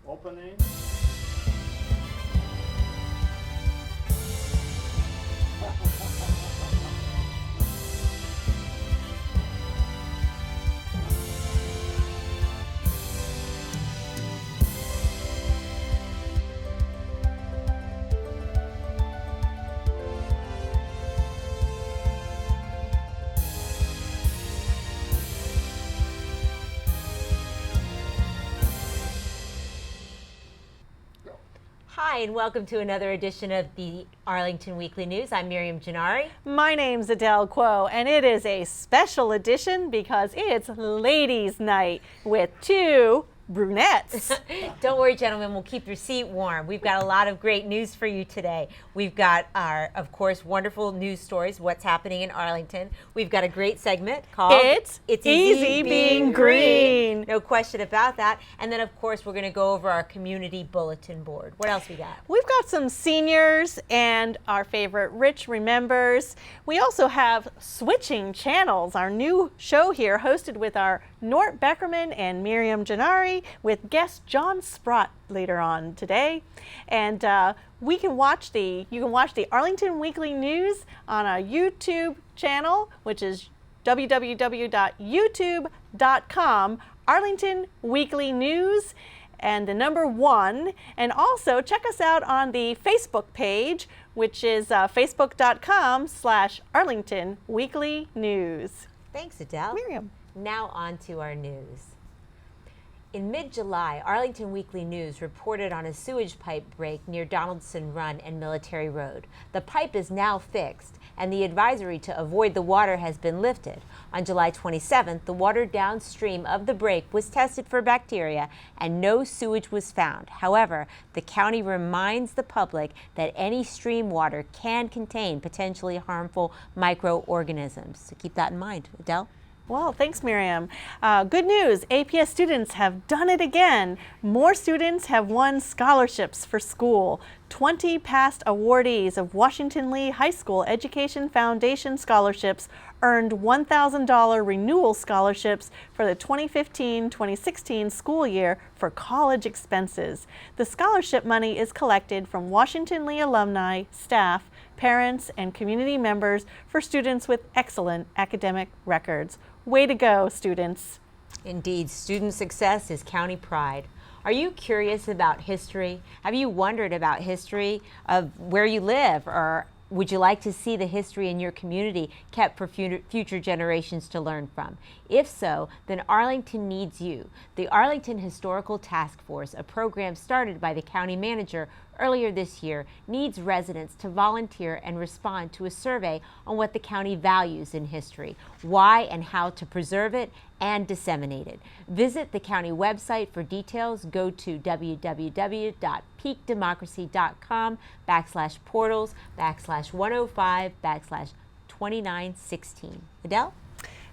opening. Hi, and welcome to another edition of the Arlington Weekly News. I'm Miriam Gennari. My name's Adele Quo, and it is a special edition because it's Ladies' Night with two brunettes. Don't worry, gentlemen, we'll keep your seat warm. We've got a lot of great news for you today. We've got our, of course, wonderful news stories, what's happening in Arlington. We've got a great segment called It's Easy Being Green. No question about that. And then, of course, we're going to go over our community bulletin board. What else we got? We've got some seniors and our favorite Rich Remembers. We also have Switching Channels, our new show here, hosted with our Nort Beckerman and Miriam Gennari, with guest John Sprott later on today. And you can watch the Arlington Weekly News on our YouTube channel, which is www.youtube.com, Arlington Weekly News, and the number 1. And also check us out on the Facebook page, which is facebook.com/Arlington Weekly News. Thanks, Adele. Miriam. Now on to our news. In mid-July, Arlington Weekly News reported on a sewage pipe break near Donaldson Run and Military Road. The pipe is now fixed, and the advisory to avoid the water has been lifted. On July 27th, the water downstream of the break was tested for bacteria, and no sewage was found. However, the county reminds the public that any stream water can contain potentially harmful microorganisms. So keep that in mind. Adele? Well, thanks, Miriam. Good news, APS students have done it again. More students have won scholarships for school. 20 past awardees of Washington Lee High School Education Foundation scholarships earned $1,000 renewal scholarships for the 2015-2016 school year for college expenses. The scholarship money is collected from Washington Lee alumni, staff, parents, and community members for students with excellent academic records. Way to go, students. Indeed, student success is county pride. Are you curious about history? Have you wondered about history of where you live, or would you like to see the history in your community kept for future generations to learn from? If so, then Arlington needs you. The Arlington Historical Task Force, a program started by the county manager earlier this year, needs residents to volunteer and respond to a survey on what the county values in history, why and how to preserve it and disseminate it. Visit the county website for details. Go to www.peakdemocracy.com/portals/105/2916. Adele?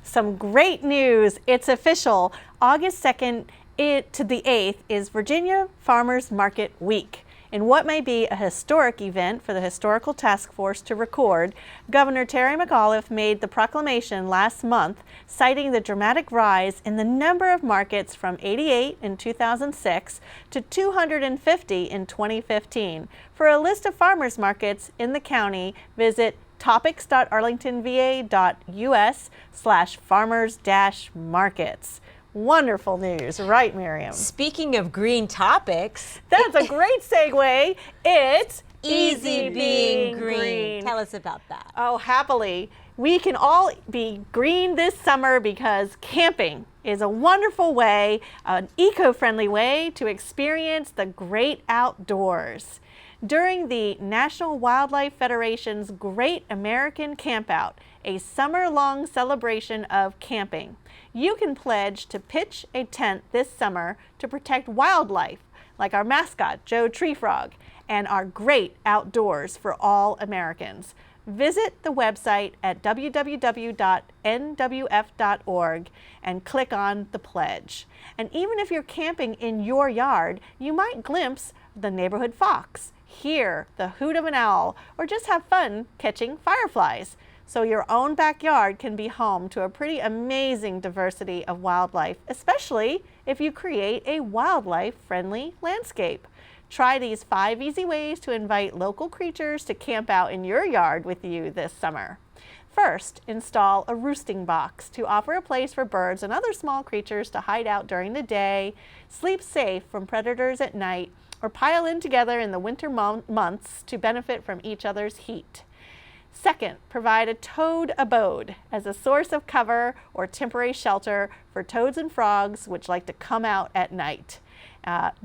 Some great news. It's official. August 2nd to the 8th is Virginia Farmers Market Week. In what may be a historic event for the Historical Task Force to record, Governor Terry McAuliffe made the proclamation last month, citing the dramatic rise in the number of markets from 88 in 2006 to 250 in 2015. For a list of farmers markets in the county, visit topics.arlingtonva.us/farmers-markets. Wonderful news, right, Miriam? Speaking of green topics, that's a great segue. It's Easy Being Green. Tell us about that. Oh, happily. We can all be green this summer because camping is a wonderful way, an eco-friendly way to experience the great outdoors. During the National Wildlife Federation's Great American Campout, a summer-long celebration of camping, you can pledge to pitch a tent this summer to protect wildlife, like our mascot, Joe Tree Frog, and our great outdoors for all Americans. Visit the website at www.nwf.org and click on the pledge. And even if you're camping in your yard, you might glimpse the neighborhood fox, hear the hoot of an owl, or just have fun catching fireflies. So your own backyard can be home to a pretty amazing diversity of wildlife, especially if you create a wildlife-friendly landscape. Try these 5 easy ways to invite local creatures to camp out in your yard with you this summer. First, install a roosting box to offer a place for birds and other small creatures to hide out during the day, sleep safe from predators at night, or pile in together in the winter months to benefit from each other's heat. Second, provide a toad abode as a source of cover or temporary shelter for toads and frogs which like to come out at night.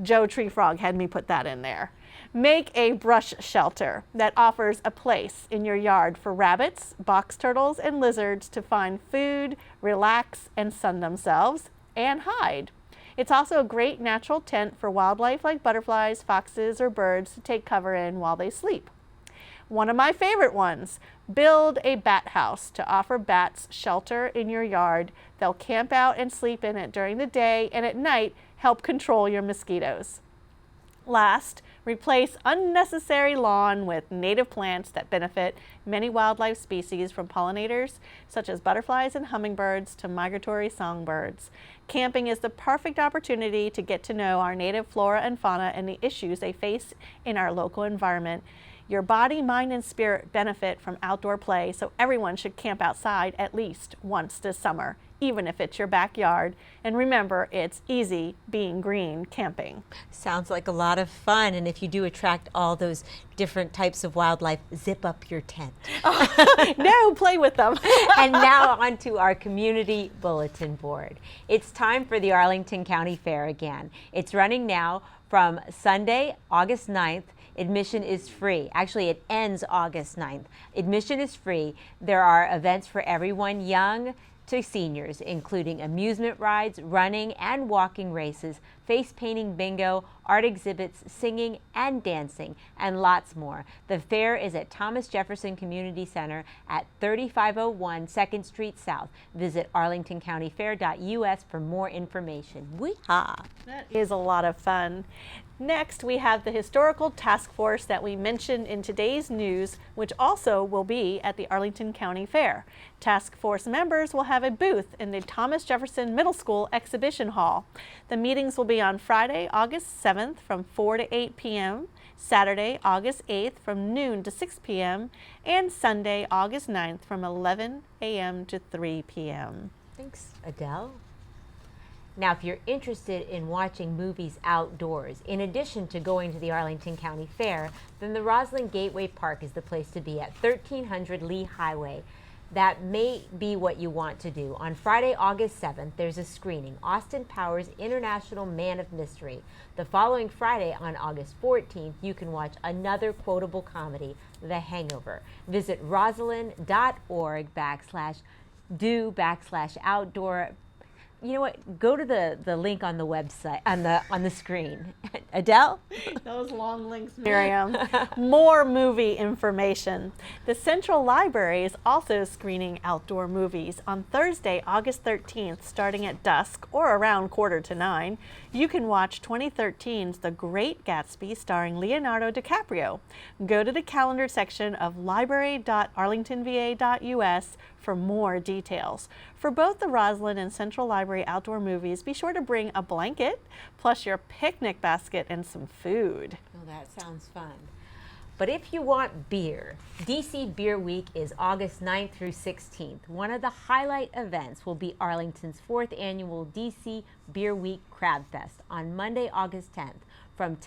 Joe Tree Frog had me put that in there. Make a brush shelter that offers a place in your yard for rabbits, box turtles, and lizards to find food, relax, and sun themselves, and hide. It's also a great natural tent for wildlife like butterflies, foxes, or birds to take cover in while they sleep. One of my favorite ones, build a bat house to offer bats shelter in your yard. They'll camp out and sleep in it during the day, and at night help control your mosquitoes. Last, replace unnecessary lawn with native plants that benefit many wildlife species, from pollinators such as butterflies and hummingbirds to migratory songbirds. Camping is the perfect opportunity to get to know our native flora and fauna and the issues they face in our local environment. Your body, mind, and spirit benefit from outdoor play, so everyone should camp outside at least once this summer, even if it's your backyard. And remember, it's easy being green camping. Sounds like a lot of fun, and if you do attract all those different types of wildlife, zip up your tent. No, play with them. And now on to our community bulletin board. It's time for the Arlington County Fair again. It's running now from Sunday, August 9th. Admission is free. Actually, it ends August 9th. Admission is free. There are events for everyone, young to seniors, including amusement rides, running and walking races, face painting bingo, art exhibits, singing and dancing, and lots more. The fair is at Thomas Jefferson Community Center at 3501 2nd Street South. Visit arlingtoncountyfair.us for more information. Wee-haw! That is a lot of fun. Next, we have the Historical Task Force that we mentioned in today's news, which also will be at the Arlington County Fair. Task Force members will have a booth in the Thomas Jefferson Middle School Exhibition Hall. The meetings will be on Friday, August 7th from 4 to 8 p.m., Saturday, August 8th from noon to 6 p.m., and Sunday, August 9th from 11 a.m. to 3 p.m. Thanks, Adele. Now, if you're interested in watching movies outdoors, in addition to going to the Arlington County Fair, then the Roslyn Gateway Park is the place to be at 1300 Lee Highway. That may be what you want to do. On Friday, August 7th, there's a screening, Austin Powers' International Man of Mystery. The following Friday, on August 14th, you can watch another quotable comedy, The Hangover. Visit rosalind.org/do/outdoor. You know what? Go to the link on the website, on the screen. Adele? Those long links, Miriam. More movie information. The Central Library is also screening outdoor movies on Thursday, August 13th, starting at dusk or around 8:45. You can watch 2013's The Great Gatsby starring Leonardo DiCaprio. Go to the calendar section of library.arlingtonva.us for more details. For both the Roslyn and Central Library outdoor movies, be sure to bring a blanket, plus your picnic basket and some food. Oh, that sounds fun. But if you want beer, DC Beer Week is August 9th through 16th. One of the highlight events will be Arlington's 4th annual DC Beer Week Crab Fest on Monday, August 10th from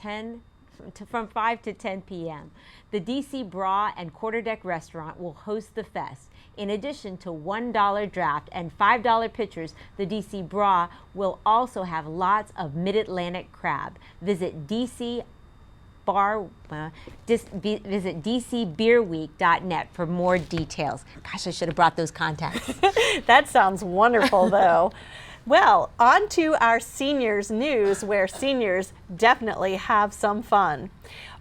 5 to 10 p.m. The DC Bra and Quarterdeck Restaurant will host the fest. In addition to $1 draft and $5 pitchers, the DC Bra will also have lots of Mid-Atlantic crab. Visit DCBeerWeek.net for more details. Gosh, I should have brought those contacts. That sounds wonderful, though. Well, on to our seniors news, where seniors definitely have some fun.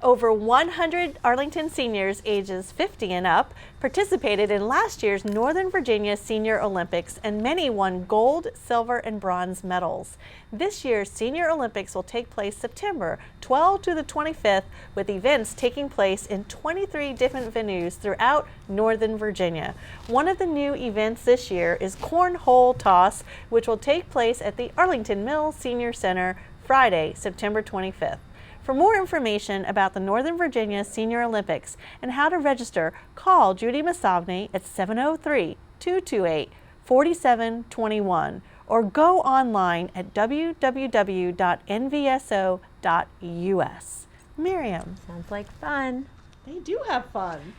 Over 100 Arlington seniors ages 50 and up participated in last year's Northern Virginia Senior Olympics, and many won gold, silver, and bronze medals. This year's Senior Olympics will take place September 12 to the 25th, with events taking place in 23 different venues throughout Northern Virginia. One of the new events this year is Cornhole Toss, which will take place at the Arlington Mill Senior Center Friday, September 25th. For more information about the Northern Virginia Senior Olympics and how to register, call Judy Masovny at 703-228-4721 or go online at www.nvso.us. Miriam. Sounds like fun. They do have fun.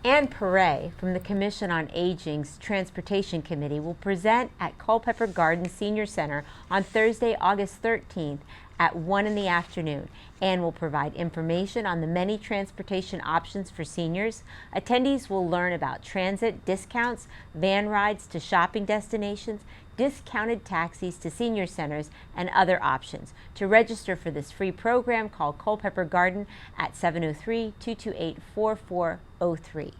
Ann Perret from the Commission on Aging's Transportation Committee will present at Culpeper Garden Senior Center on Thursday, August 13th at 1 in the afternoon. Ann will provide information on the many transportation options for seniors. Attendees will learn about transit discounts, van rides to shopping destinations, discounted taxis to senior centers, and other options. To register for this free program, call Culpeper Garden at 703-228-4403.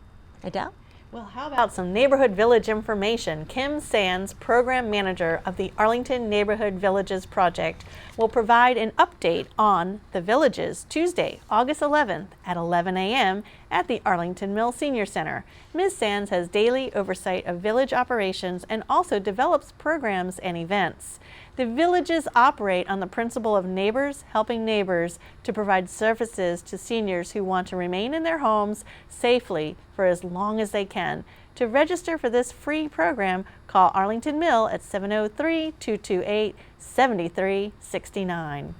Adele? Well, how about some neighborhood village information? Kim Sands, program manager of the Arlington Neighborhood Villages Project, will provide an update on the villages Tuesday, August 11th at 11 a.m. at the Arlington Mill Senior Center. Ms. Sands has daily oversight of village operations and also develops programs and events. The villages operate on the principle of neighbors helping neighbors to provide services to seniors who want to remain in their homes safely for as long as they can. To register for this free program, call Arlington Mill at 703-228-7369.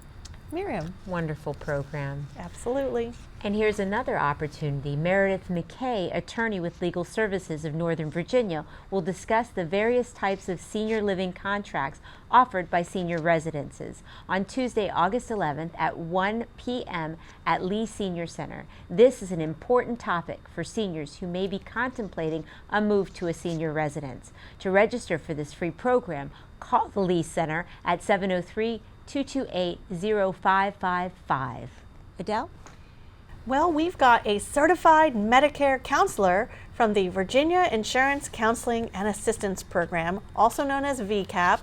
Miriam. Wonderful program. Absolutely. And here's another opportunity. Meredith McKay, attorney with Legal Services of Northern Virginia, will discuss the various types of senior living contracts offered by senior residences on Tuesday, August 11th at 1 p.m. at Lee Senior Center. This is an important topic for seniors who may be contemplating a move to a senior residence. To register for this free program, call the Lee Center at 703-228-0555. Adele? Well, we've got a certified Medicare counselor from the Virginia Insurance Counseling and Assistance Program, also known as VCAP,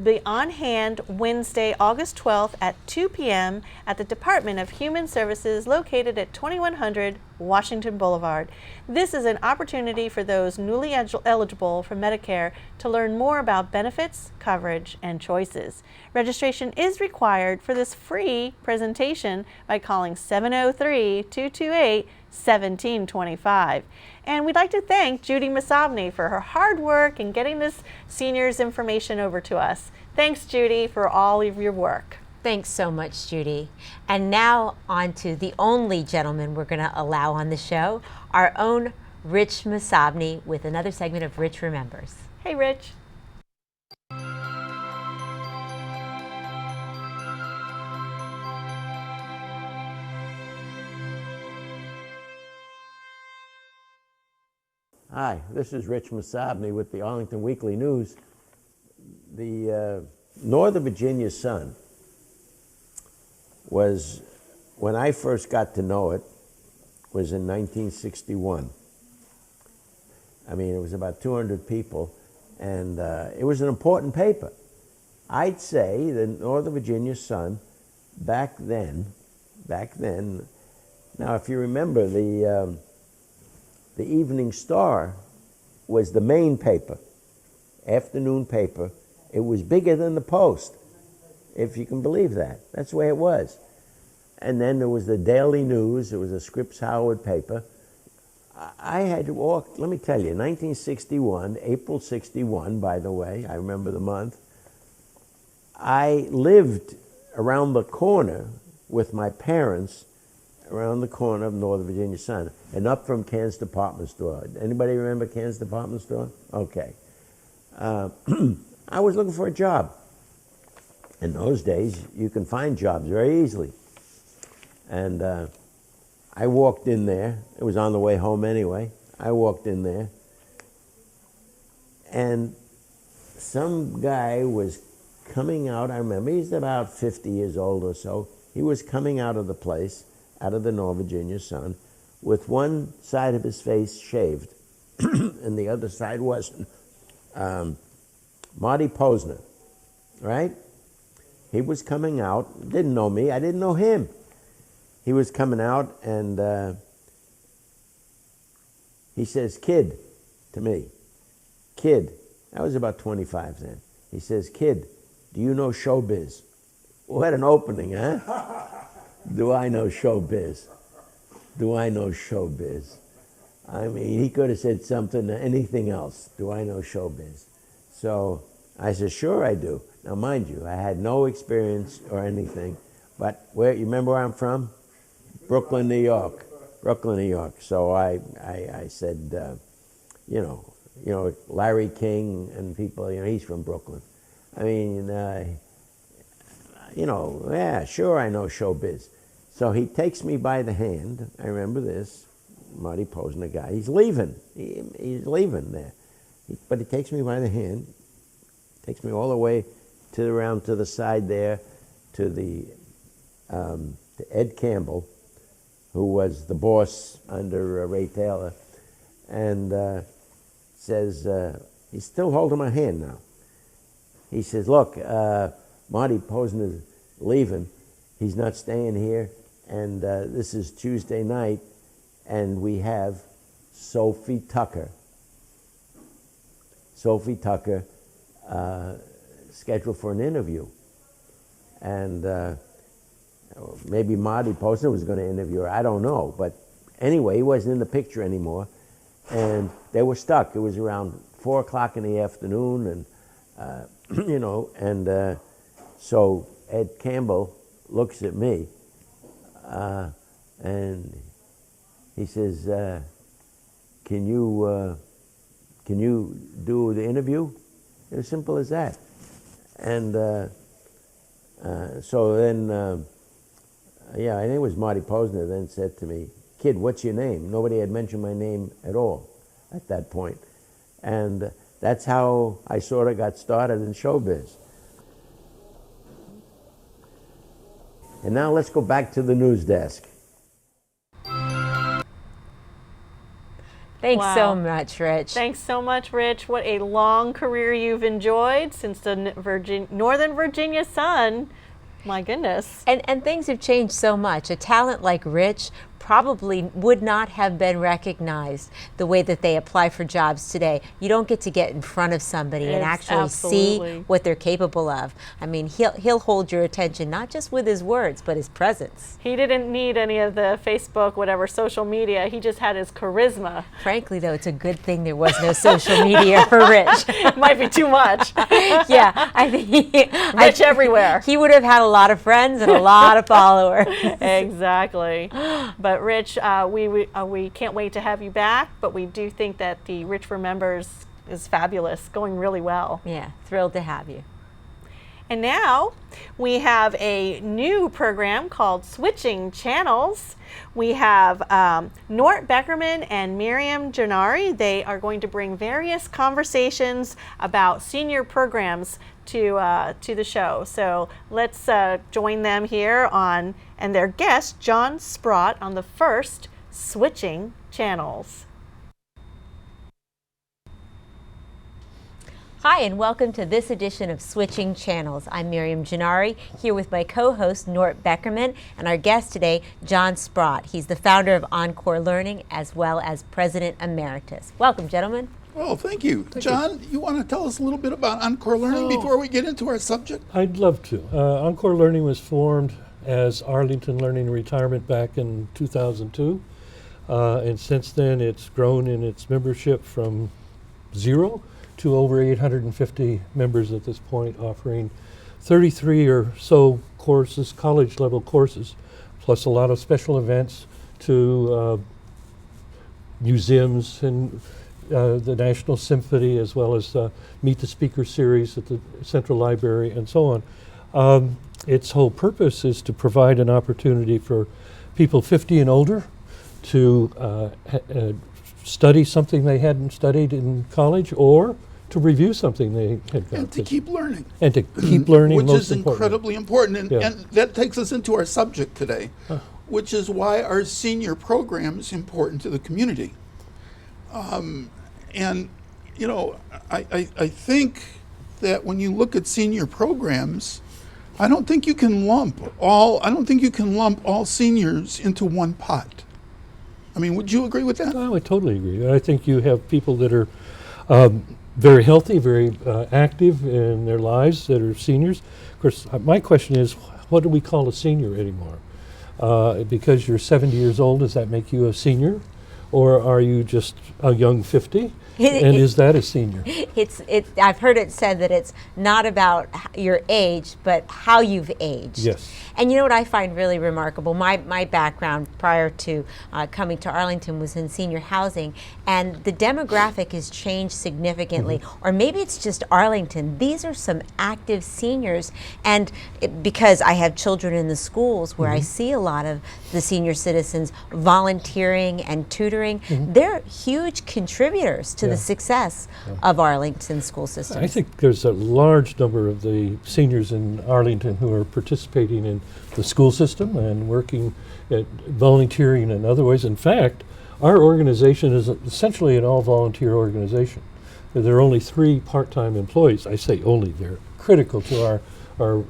be on hand Wednesday, August 12th at 2 p.m. at the Department of Human Services located at 2100 Washington Boulevard. This is an opportunity for those newly eligible for Medicare to learn more about benefits, coverage, and choices. Registration is required for this free presentation by calling 703-228-1725. And we'd like to thank Judy Masovny for her hard work in getting this seniors information over to us. Thanks, Judy, for all of your work. Thanks so much, Judy. And now on to the only gentleman we're going to allow on the show, our own Rich Masovny, with another segment of Rich Remembers. Hey, Rich. Hi, this is Rich Masovny with the Arlington Weekly News. The Northern Virginia Sun was, when I first got to know it, was in 1961. I mean, it was about 200 people, and it was an important paper. I'd say the Northern Virginia Sun back then, now if you remember, the Evening Star was the main paper, afternoon paper. It was bigger than the Post, if you can believe that. That's the way it was. And then there was the Daily News. There was a Scripps Howard paper. I had walked, let me tell you, 1961, April 61, by the way, I remember the month. I lived around the corner with my parents around the corner of Northern Virginia Sun and up from Cairns Department Store. Anybody remember Cairns Department Store? Okay. I was looking for a job. In those days, you can find jobs very easily. And I walked in there. It was on the way home anyway. I walked in there. And some guy was coming out. I remember he's about 50 years old or so. He was coming out of the place, out of the North Virginia Sun, with one side of his face shaved and the other side wasn't. Marty Posner, right? He was coming out, didn't know me, I didn't know him. He was coming out and he says, "Kid," to me. "Kid," I was about 25 then. He says, "Kid, do you know showbiz?" What an opening, huh? Do I know showbiz? Do I know showbiz? I mean, he could have said something, anything else. Do I know showbiz? So I said, "Sure I do." Now, mind you, I had no experience or anything, but you remember where I'm from? Brooklyn, New York. Brooklyn, New York. So I said, you know, Larry King and people, he's from Brooklyn. I mean, yeah, sure I know showbiz. So he takes me by the hand. I remember this, Marty Posner guy. He's leaving. He's leaving there. But he takes me by the hand, takes me all the way around to the side there, to to Ed Campbell, who was the boss under Ray Taylor, and says, he's still holding my hand now. He says, "Look, Marty Posner's leaving. He's not staying here, and this is Tuesday night, and we have Sophie Tucker. Sophie Tucker scheduled for an interview. And maybe Marty Posner was going to interview her, I don't know. But anyway, he wasn't in the picture anymore. And they were stuck. It was around 4 o'clock in the afternoon, and, so Ed Campbell looks at me, and he says, can you do the interview?" It was simple as that. And so then, I think it was Marty Posner then said to me, "Kid, what's your name?" Nobody had mentioned my name at all at that point. And that's how I sort of got started in showbiz. And now let's go back to the news desk. Thanks Wow. so much, Rich. Thanks so much, Rich. What a long career you've enjoyed since the Northern Virginia Sun. My goodness. And things have changed so much. A talent like Rich probably would not have been recognized the way that they apply for jobs today. You don't get to get in front of somebody and actually see what they're capable of. I mean, he'll hold your attention not just with his words, but his presence. He didn't need any of the Facebook, whatever, social media. He just had his charisma. Frankly, though, it's a good thing there was no social media for Rich. It might be too much. Yeah, I think Rich everywhere. He would have had a lot of friends and a lot of followers. Exactly. But Rich, we can't wait to have you back, but we do think that the Rich Remembers is fabulous, going really well. Yeah, thrilled to have you. And now we have a new program called Switching Channels. We have Nort Beckerman and Miriam Gennari. They are going to bring various conversations about senior programs to the show. So let's join them here and their guest, John Sprott, on the first Switching Channels. Hi, and welcome to this edition of Switching Channels. I'm Miriam Gennari, here with my co-host, Nort Beckerman, and our guest today, John Sprott. He's the founder of Encore Learning, as well as President Emeritus. Welcome, gentlemen. Oh, thank you. John, you want to tell us a little bit about Encore Learning before we get into our subject? I'd love to. Encore Learning was formed as Arlington Learning and Retirement back in 2002. And since then, it's grown in its membership from 0 to over 850 members at this point, offering 33 or so courses, college-level courses, plus a lot of special events to museums and the National Symphony, as well as Meet the Speaker series at the Central Library and so on. Its whole purpose is to provide an opportunity for people 50 and older to study something they hadn't studied in college, or to review something they had gone And to keep learning. And to keep learning, which most is importantly. incredibly important. And, Yeah. and that takes us into our subject today, which is why our senior program is important to the community. And, you know, I think that when you look at senior programs, I don't think you can lump all seniors into one pot. I mean, would you agree with that? I would totally agree. I think you have people that are very healthy, very active in their lives that are seniors. Of course, my question is, what do we call a senior anymore? Because you're 70 years old, does that make you a senior? Or are you just a young 50? And is that a senior? I've heard it said that it's not about your age, but how you've aged. Yes. And you know what I find really remarkable? My background prior to coming to Arlington was in senior housing, and the demographic has changed significantly. Or maybe it's just Arlington. These are some active seniors, and because I have children in the schools where I see a lot of the senior citizens volunteering and tutoring, they're huge contributors to the success of Arlington school systems. I think there's a large number of the seniors in Arlington who are participating in the school system and working at volunteering in other ways. In fact, our organization is essentially an all-volunteer organization. There are only 3 part-time employees. I say only, they're critical to our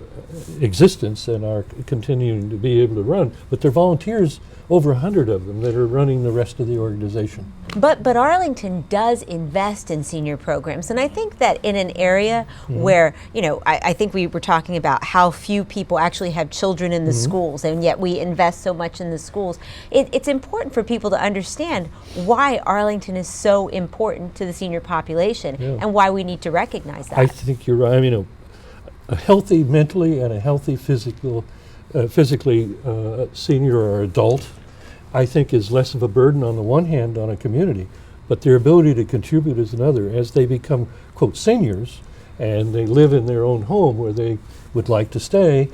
existence and our continuing to be able to run, but they're volunteers, over 100 of them, that are running the rest of the organization. But Arlington does invest in senior programs, and I think that in an area where, you know, I think we were talking about how few people actually have children in the schools, and yet we invest so much in the schools. It's important for people to understand why Arlington is so important to the senior population and why we need to recognize that. I think you're right. I mean, a healthy mentally and a healthy physically senior or adult, I think, is less of a burden on the one hand on a community, but their ability to contribute is another. As they become, quote, seniors, and they live in their own home where they would like to stay,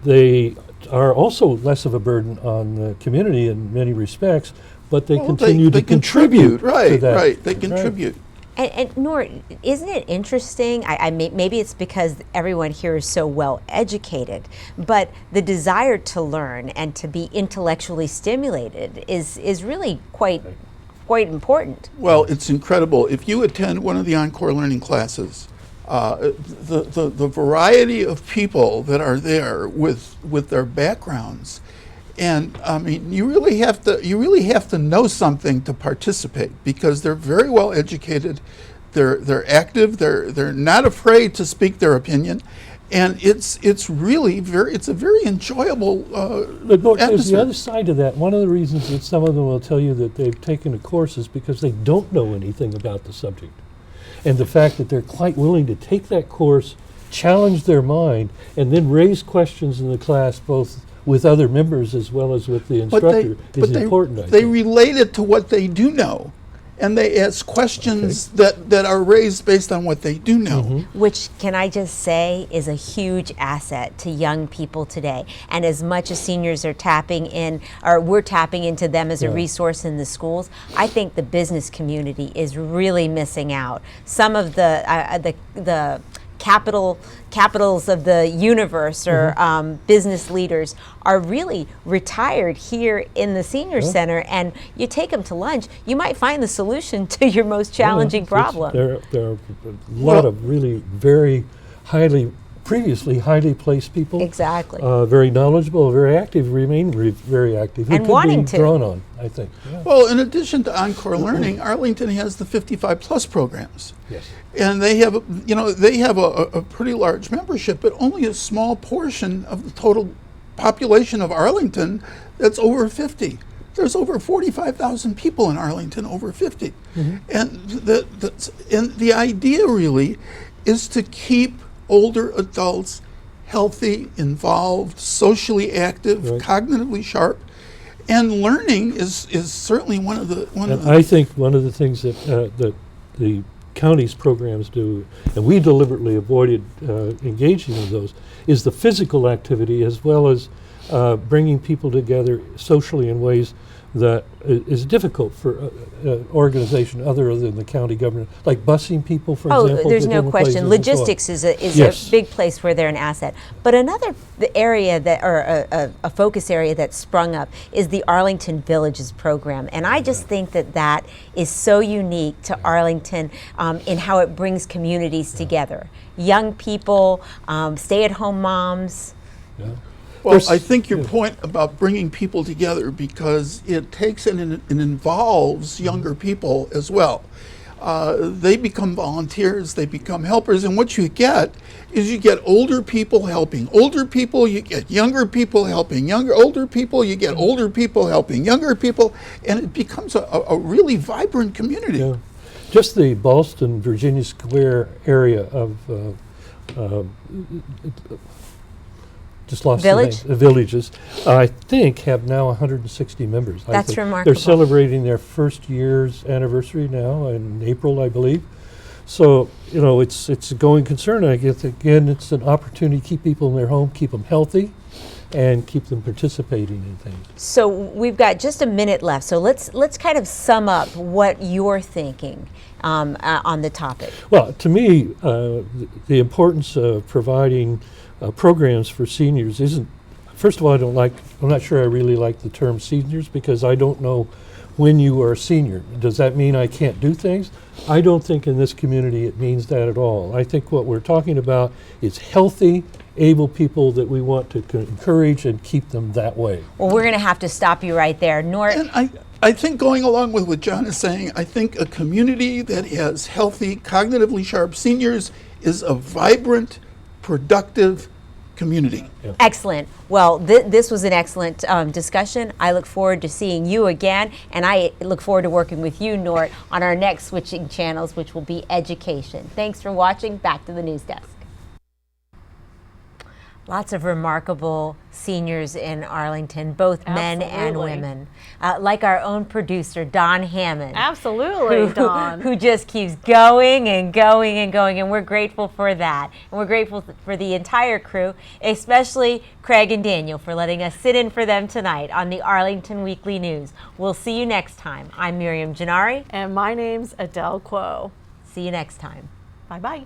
they are also less of a burden on the community in many respects, but they continue to contribute to that. Right, they contribute. And Nora, isn't it interesting? Maybe it's because everyone here is so well educated, but the desire to learn and to be intellectually stimulated is really quite important. Well, it's incredible. If you attend one of the Encore Learning classes, the variety of people that are there with their backgrounds, and I mean, you really have to know something to participate, because they're very well educated, they're active, they're not afraid to speak their opinion, and it's a very enjoyable But there's atmosphere. the other side to that. One of the reasons that some of them will tell you that they've taken a course is because they don't know anything about the subject, and the fact that they're quite willing to take that course, challenge their mind, and then raise questions in the class, both with other members as well as with the instructor, is important, I They think. relate it to what they do know, and they ask questions that are raised based on what they do know. Which, can I just say, is a huge asset to young people today. And as much as seniors are tapping in, or we're tapping into them as a resource in the schools, I think the business community is really missing out. Some of the capitals of the universe, or business leaders, are really retired here in the senior center, and you take them to lunch, you might find the solution to your most challenging problem. There are a lot of really previously highly placed people. Exactly. Very knowledgeable, very active, remain very active. And who could wanting be to. drawn on, I think. Yeah. Well, in addition to Encore Learning, Arlington has the 55+ programs. Yes. And they have a pretty large membership, but only a small portion of the total population of Arlington that's over 50. There's over 45,000 people in Arlington over 50. And the idea really is to keep older adults healthy, involved, socially active, cognitively sharp, and learning is certainly one of the. I think one of the things that the county's programs do, and we deliberately avoided engaging in those, is the physical activity, as well as bringing people together socially in ways that is difficult for an organization other than the county government, like busing people, for example. There's to no different places question. and so on. Logistics is Yes. a big place where they're an asset. But another area that, or a focus area that sprung up is the Arlington Villages program. And I just think that that is so unique to Arlington in how it brings communities together. Young people, stay-at-home moms. Yeah. Well, I think your point about bringing people together, because it takes and it involves younger people as well. They become volunteers, they become helpers, and what you get is you get older people helping older people, you get younger people helping older people, you get older people helping younger people, and it becomes a really vibrant community. Yeah. Just the Ballston, Virginia Square area of just lost Village? the name. Villages, I think, have now 160 members. I That's think. remarkable. They're celebrating their first year's anniversary now in April, I believe. So, you know, it's a going concern. I guess, again, it's an opportunity to keep people in their home, keep them healthy, and keep them participating in things. So we've got just a minute left. So let's kind of sum up what you're thinking on the topic. Well, to me, the importance of providing programs for seniors isn't, first of all, I'm not sure I really like the term seniors, because I don't know when you are a senior. Does that mean I can't do things? I don't think in this community it means that at all. I think what we're talking about is healthy, able people that we want to encourage and keep them that way. Well, we're going to have to stop you right there. And I think, going along with what John is saying, I think a community that has healthy, cognitively sharp seniors is a vibrant, productive community. Yeah. Excellent. Well, this was an excellent discussion. I look forward to seeing you again, and I look forward to working with you, Nort, on our next switching channels, which will be education. Thanks for watching. Back to the news desk. Lots of remarkable seniors in Arlington, both men and women. Like our own producer, Don Hammond. Absolutely, Don. Who just keeps going and going and going, and we're grateful for that. And we're grateful for the entire crew, especially Craig and Daniel, for letting us sit in for them tonight on the Arlington Weekly News. We'll see you next time. I'm Miriam Gennari. And my name's Adele Quo. See you next time. Bye-bye.